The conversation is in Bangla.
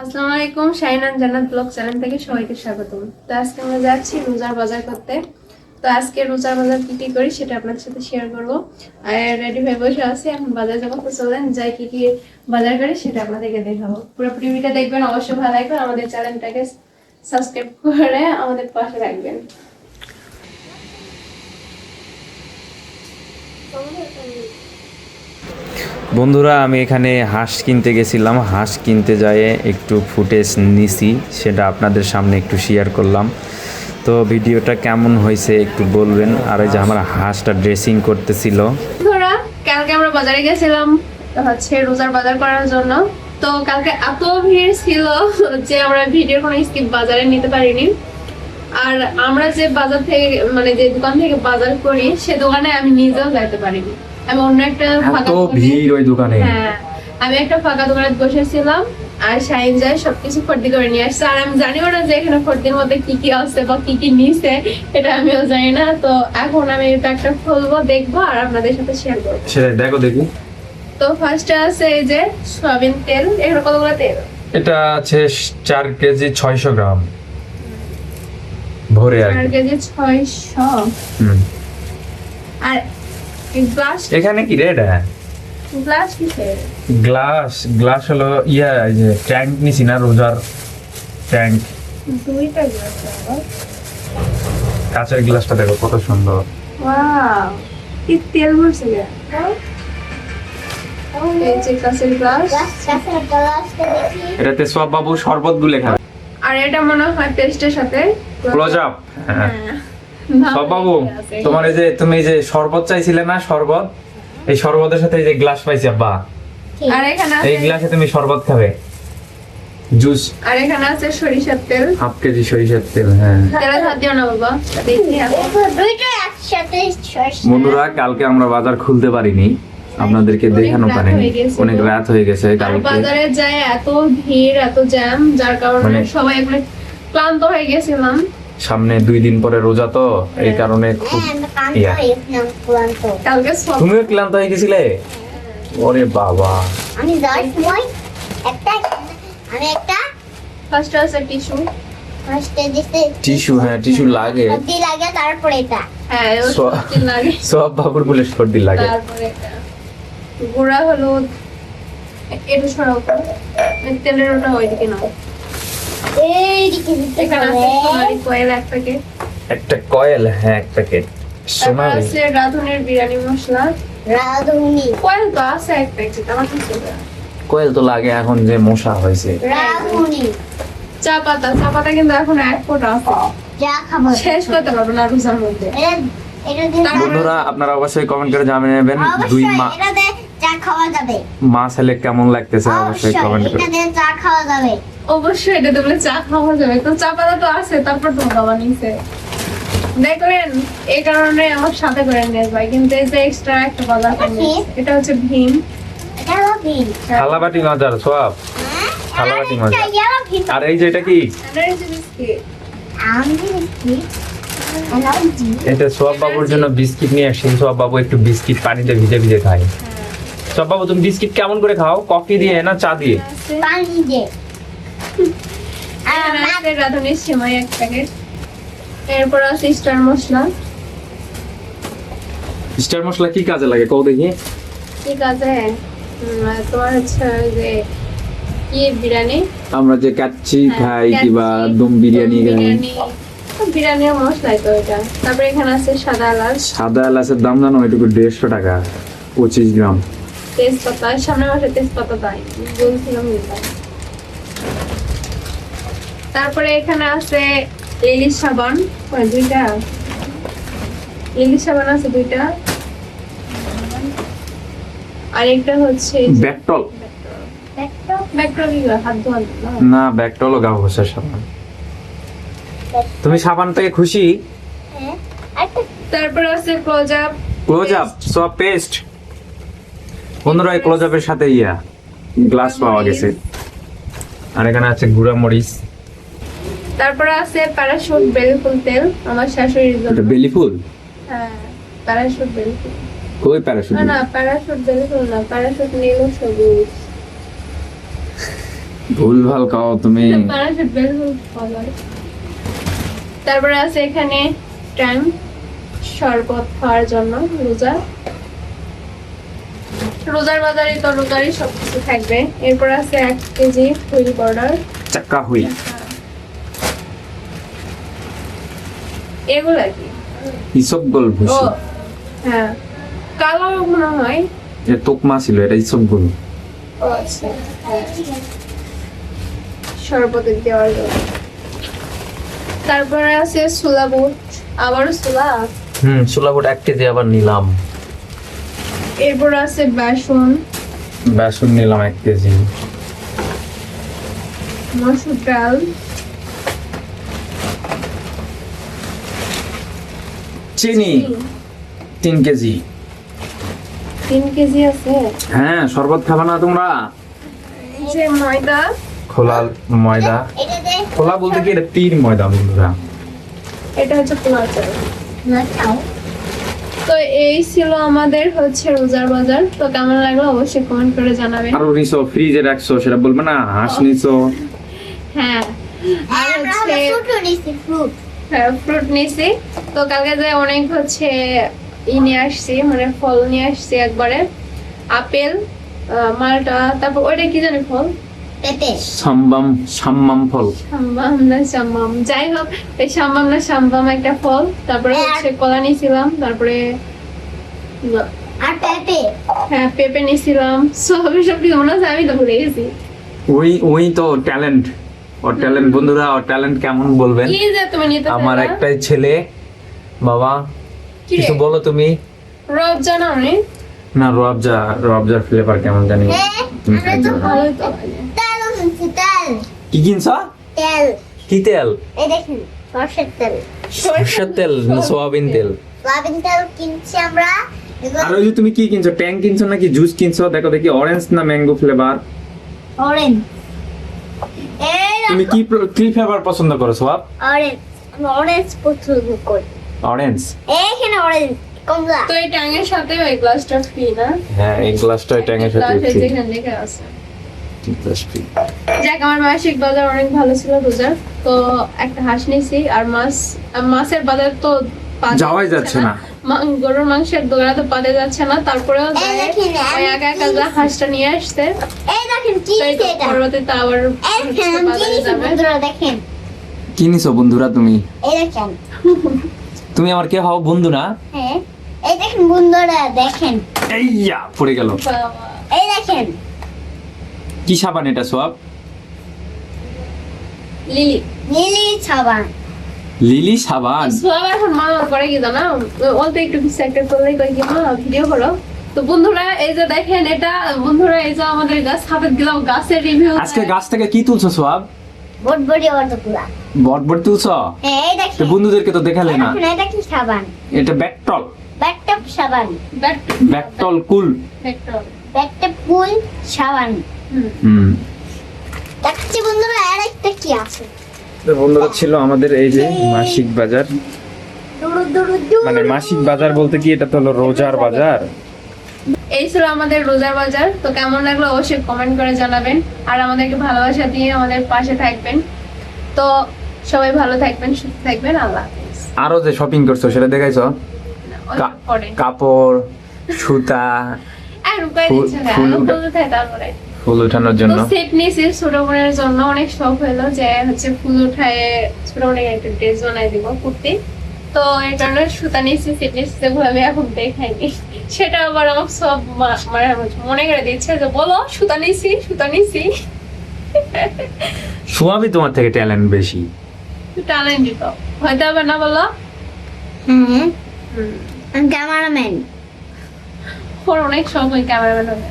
আসসালামু আলাইকুম, শাহিনান জান্নাত ব্লগ চ্যানেল থেকে সবাইকে স্বাগতম। তো আজকে আমরা যাচ্ছি রোজার বাজার করতে। তো আজকে রোজার বাজার কি কি করি সেটা আপনাদের সাথে শেয়ার করব। আর রেডি হয়ে বসে আছি, এখন বাজার যাবো। তো চলেন যাই, কি কি বাজার করি সেটা আপনাদেরকে দেখাবো। পুরো ভিডিওটা দেখবেন, অবশ্যই ভালো লাগবে। আমাদের চ্যানেলটাকে সাবস্ক্রাইব করে আমাদের পাশে রাখবেন। বন্ধুরা, আমি এখানে হাঁস কিনতে গেছিলাম। হাঁস কিনতে যেয়ে একটু ফুটেজ নিছি, সেটা আপনাদের সামনে একটু শেয়ার করলাম। তো ভিডিওটা কেমন হয়েছে একটু বলবেন। আর এই যে আমার হাঁসটা ড্রেসিং করতেছিল। ধরা কালকে আমরা বাজারে গেছিলাম রোজার বাজার করার জন্য। তো কালকে এত ভিড় ছিল যে আমরা ভিডিওর কোনো স্কিপ বাজারে নিতে পারিনি। আর আমরা যে বাজার থেকে যে দোকান থেকে বাজার করি সে দোকানে আমি নিজেও যাইতে পারিনি। আমি অন্য একটা আমি একটা ফাঁকা দোকানে বসেছিলাম, আর শাহিন যায় সবকিছু ফর্দি করে নিয়ে আসছে। আর আমি জানিও না যে এখানে ফর্দির মধ্যে কি কি আছে বা কি কি নিছে, এটা আমিও জানি না। তো এখন আমি প্যাকটা খুলবো, দেখবো আর আপনাদের সাথে শেয়ার করবো। সেটা দেখো দেখি। তো ফার্স্টে আছে এই যে সয়াবিন তেল। এখানে কতগুলো তেল? এটা আছে 4 কেজি 600 গ্রাম ভরে আর 4 কেজি 600। আর গ্লাস, এখানে কি রে এটা? গ্লাস কিসের? গ্লাস হলো এই যে ট্যাঙ্ক নিছি না, রোজার ট্যাঙ্ক। দুইটা গ্লাস। কাঁচের গ্লাসটা দেখো কত সুন্দর। ওয়াও, কি তেল ভরছে গে। এই যে কাঁচের গ্লাস। এটাতে সব বাবু শরবত গুলে খাবে। আর এটা মনে হয় পেস্টের সাথে ক্লোজ আপ। সব বাবু, তোমার তুমি এই যে শরবত চাইছিলে না, শরবত, এই শরবতের সাথে এই যে গ্লাস পাইছি আব্বা। আর এখানে এই গ্লাসে তুমি শরবত খাবে, জুস। আর এখানে আছে সরিষার তেল, 1/2 কেজি সরিষার তেল। তেলের হাত দিও না বাবা, দেখি। দুইটা একসাথে বন্ধুরা, কালকে আমরা বাজার খুলতে পারিনি, আপনাদেরকে দেখানো পারিনি, অনেক রাত হয়ে গেছে কালকে। বাজারে যায় এত ভিড়, এত জ্যাম, যার কারণে সবাই একবারে ক্লান্ত হয়ে গেছিলাম। সামনে 2 দিন পরে রোজা, তো এই কারণে খুব কালকে তুমিও ক্লান্ত হয়ে গেছিলে? ওরে বাবা। আমি যাওয়ার সময় একটা ফার্স্ট আছে টিস্যু। ফার্স্টে দিতে টিস্যু, টিস্যু লাগে। সর্দি লাগে, তারপরে এটা ও সত্যি লাগে। সব বাবুর বলে সর্দি লাগে। তারপরে এটা গুঁড়া হলুদ। এটা সরাও তো, তেলের ওটা ওইদিকে নাও। এইদিকে দিতে এখানে আছে সোনালি কয়েল এক প্যাকেট। একটা কয়েল, এক প্যাকেট তারপর সোনালি। আছে রাঁধুনির বিরিয়ানি মশলা। রাধুনি কয়েল তো আছে এক প্যাকেট, আমার কিছু না। কয়েল তো লাগে এখন যে মশা হয়েছে। রাধুনি চা পাতা কিন্তু এখন এক ফোঁটা আছে, যা খাবার শেষ করতে পারবো না রোজার মধ্যে। এটা দিয়ে বন্ধুরা, আপনারা অবশ্যই কমেন্ট করে জানাবেন 2 মাস এটা দিয়ে চা খাওয়া যাবে। মাস হলে কেমন লাগতেছে, অবশ্যই কমেন্ট এটা করে। দিয়ে চা খাওয়া যাবে। অবশ্যই এটা দেবলে চা খাওয়া যাবে। তো চা পাতা তো আছে, তারপর তো বাবা নিছে দেখলেন, এই কারণে আমার সাথে করে নিয়ে যাই। কিন্তু এই যে এক্সট্রা একটা বাজার করে নিয়ে এসেছে। এটা হচ্ছে ভীম। এটা হলো ভিন। থালাবাটি মাজার সব। থালাবাটি মাজা। এটা হলো ভিন। আর এই যে এটা কি? Energy biscuit. আমি কি এনার্জি এটা সোয়াব বাবুর জন্য বিস্কিট নিয়ে আসছি। সোয়াব বাবু একটু বিস্কিট পানিতে ভিজে ভিজে খায়। সোয়াব বাবু, তুমি বিস্কিট কেমন করে খাও? কফি দিয়ে না চা দিয়ে? পানি দে। আর আছে রাঁধুনির সেমাই এক প্যাকেট। এরপর আছে স্টার মশলা। স্টার মশলা কি কাজে লাগে কও দেখি? ঠিক আছে। তোমার হচ্ছে ওই যে কি বিরিয়ানি, আমরা যে কাচ্চি খাই কাচ্চি, কিংবা দম বিরিয়ানি খাই। বিরিয়ানির মশলাই তো এটা। তারপরে এখানে আছে সাদা এলাচ। সাদা এলাচের দাম জানো? এটুকু 150 টাকা, 25 গ্রাম। তেজপাতা, সামনের মাসে তেজপাতা তাই বলছিলাম নিতাম। তারপরে এখানে আছে লিলিশ সাবান, দুইটা লিলিশ সাবান আছে, দুইটা। আর একটা হচ্ছে ব্যাকটল। ব্যাকটেরিয়া কি হাত ধোয়া না, ব্যাকটল ও গা ঘষার সাবান। তুমি সাবান থেকে খুশি? হ্যাঁ একটা তারপরে আছে ক্লোজ আপ। ক্লোজ আপ সব পেস্ট। বন্ধুরা, এই ক্লোজ আপের সাথে গ্লাস পাওয়া গেছে। আর এখানে আছে গুঁড়া মরিচ। তারপরে আছে প্যারাশুট বেলি ফুল তেল, আমার শাশুড়ির জন্য। এটা বেলি ফুল? হ্যাঁ, প্যারাশুট বেলি ফুল। কই প্যারাশুট? না, প্যারাশুট বেলি ফুল না, প্যারাশুট নীল ও সবুজ। ভুলভাল খাও তুমি। মানুষের বেলুন ফলার। তারপরে আছে এখানে টাইম শরবত খাওয়ার জন্য রোজার বাজারে তো রোজারই সবকিছু থাকবে। এরপর আছে 1 কেজি হুইল পাউডার, চাক্কা হুই। এগুলা কি? ইসবগোল ও ভুসি। হ্যাঁ, কালো মনে হয়। এটা তোকমা ছিল, এটা ইসবগোল। ও আচ্ছা, শরবতে দেওয়ার জন্য। তারপরে আছে ছোলা বুট, আবারও ছোলা। ছোলা বুট 1 কেজি আবার নিলাম। এরপর আছে বেসন নিলাম 1 কেজি। মসুর ডাল, চিনি 3 কেজি। 3 কেজি আছে। হ্যাঁ, শরবত খাবা না তোমরা? যে ময়দা, খোলা ময়দা। এটা দে খোলা বলতে কি এটা 3 ময়দা বন্ধুরা। এটা হচ্ছে পোলাও চাল। না খাও তো এই ছিল আমাদের হচ্ছে রোজার বাজার। তো কেমন লাগলো অবশ্যই কমেন্ট করে জানাবেন। আর নিছো ফ্রিজে রাখছো সেটা বলবে না, হাঁস নিছো। হ্যাঁ, আর আমরা হচ্ছে ফ্রুট নিছি ফ্রুট ফ্রুট নিয়েছি। তো কালকে যে অনেক হচ্ছে নিয়ে আসছি, মানে ফল নিয়ে আসছি একবারে। আপেল, মালটা, তারপর ওইটা কি জানি ফল, পেঁপে সাম্বাম ফল। সাম্বাম না সাম্বাম, যাই হোক এই সাম্বাম না সাম্বাম একটা ফল। তারপরে হচ্ছে কলা নিয়েছিলাম, তারপরে আর পেঁপে হ্যাঁ পেঁপে নিয়েছিলাম। সব কিছু মনে আছে, আমি তো ভুলে গেছি। ওই তো ট্যালেন্ট। ওর ট্যালেন্ট বন্ধুরা, ওর ট্যালেন্ট কেমন বলবেন? কি যে তুমি নিতে আমার চাইলা? একটাই ছেলে। বাবা কি রে? কিছু বলো তুমি। রব জানো নি? না, রবজার ফ্লেভার কেমন জানি। তুমি আমরা তো খাইতে পারো। ভালোই তো। তেল কিনছি তেল কি কিনছো? তেল কি তেল? এই দেখেন সরষের তেল সরষের তেল না সোয়াবিন তেল? সয়াবিন তেল কিনছি আমরা আর ওই যে তুমি কি কিনছো? ট্যাং কিনছো নাকি জুস কিনছো? দেখো দেখি, অরেঞ্জ না ম্যাঙ্গো ফ্লেভার? অরেঞ্জ এই তুমি কি ফ্লেভার পছন্দ করো সোয়াব? অরেঞ্জ আমি অরেঞ্জ পছন্দ করি অরেঞ্জ। এইখানে অরেঞ্জ কমলা তো এই ট্যাঙের সাথে ওই গ্লাসটা ফ্রি না? হ্যাঁ, এই গ্লাসটা ট্যাঙ্গের সাথে গ্লাসে ফ্রি। যেখানে লেখা আছে। Glass free. যাক, আমার মাসিক বাজার অনেক ভালো ছিল রোজার। তো একটা হাঁস নিয়েছি আর মাছের বাজার তো পাওয়া যাওয়াই যাচ্ছে না। গরুর মাংসের দোকানে তো পাওয়া যাচ্ছে না, তারপরেও এই যায় দেখেন, ওই একা একা যা হাঁসটা নিয়ে আসছে। এই দেখেন কি তো এই তো এটা পরবর্তীতে আবার এই হচ্ছে দেখেন কি বাজারে যাবে। বন্ধুরা দেখেন কি নিছো বন্ধুরা তুমি? এই দেখেন তুমি আমার কে হও বন্ধু না? হ্যাঁ এই দেখেন বন্ধুরা দেখেন এইয়া পড়ে গেল। বাবা, এই দেখেন কি সাবান এটা সোয়াব? লিলি নীলি সাবান লিলি সাবান। সব এখন মা করে কি জানা, অল্প একটু কিছু একটা করলেই কই কি মা ভিডিও করো। তো বন্ধুরা এই যে দেখেন, এটা বন্ধুরা এই যে আমাদের গাছ হাফেজ গেলাম গাছের রিভিউ। আজকে গাছ থেকে কি তুলছো সোয়াব? বটবটি অতগুলা বটবট তুলছো? হ্যাঁ এই তো দেখেন বন্ধুদেরকে তো দেখালে না। দেখেন এটা কি সাবান এটা ব্যাকটল। ব্যাকটপ সাবান ব্যাকটল কুল। ব্যাকটপ ফুল সাবান হুম। দেখছি বন্ধুরা আর একটা কি আছে তো বন্ধুরা ছিল আমাদের এই যে মাসিক বাজার। দুরু দুরু দুরু মানে মাসিক বাজার বলতে কি, এটা তো হলো রোজার বাজার। এই ছিল আমাদের রোজার বাজার। তো কেমন লাগলো অবশ্যই কমেন্ট করে জানাবেন, আর আমাদেরকে ভালোবাসা দিয়ে আমাদের পাশে থাকবেন। তো সবাই ভালো থাকবেন, সুস্থ থাকবেন। আল্লাহ হাফেজ। আরো যে শপিং করছো সেটা দেখাইছো? ওইসব পরে কাপড়, সুতা, আর উপায় ফুল- দিচ্ছে না, ফুল আরো উঠা- বলতে থাকে তারপরে। ফুল উঠানোর তো জন্য। সেট নিয়েছি ছোট বোনের জন্য, অনেক শখ হলো যে হচ্ছে ফুল উঠায় ছোট বোনের একটা ড্রেস বানাই দিব কুর্তি। তো এই কারণে সুতা নিয়েছি, সেট নিয়েছি, যেগুলো আমি এখন দেখাইনি। সেটা আবার আমার সব মনে করে দিচ্ছে যে বলো সুতা নিয়েছি সুতা নিয়েছি। সোয়াবই তোমার থেকে ট্যালেন্ট বেশি। ট্যালেন্টেড হয়তো হবে না বলো। হ্যাঁ আমি ক্যামেরাম্যান ওর অনেক শখ ওই ক্যামেরাম্যান হবে।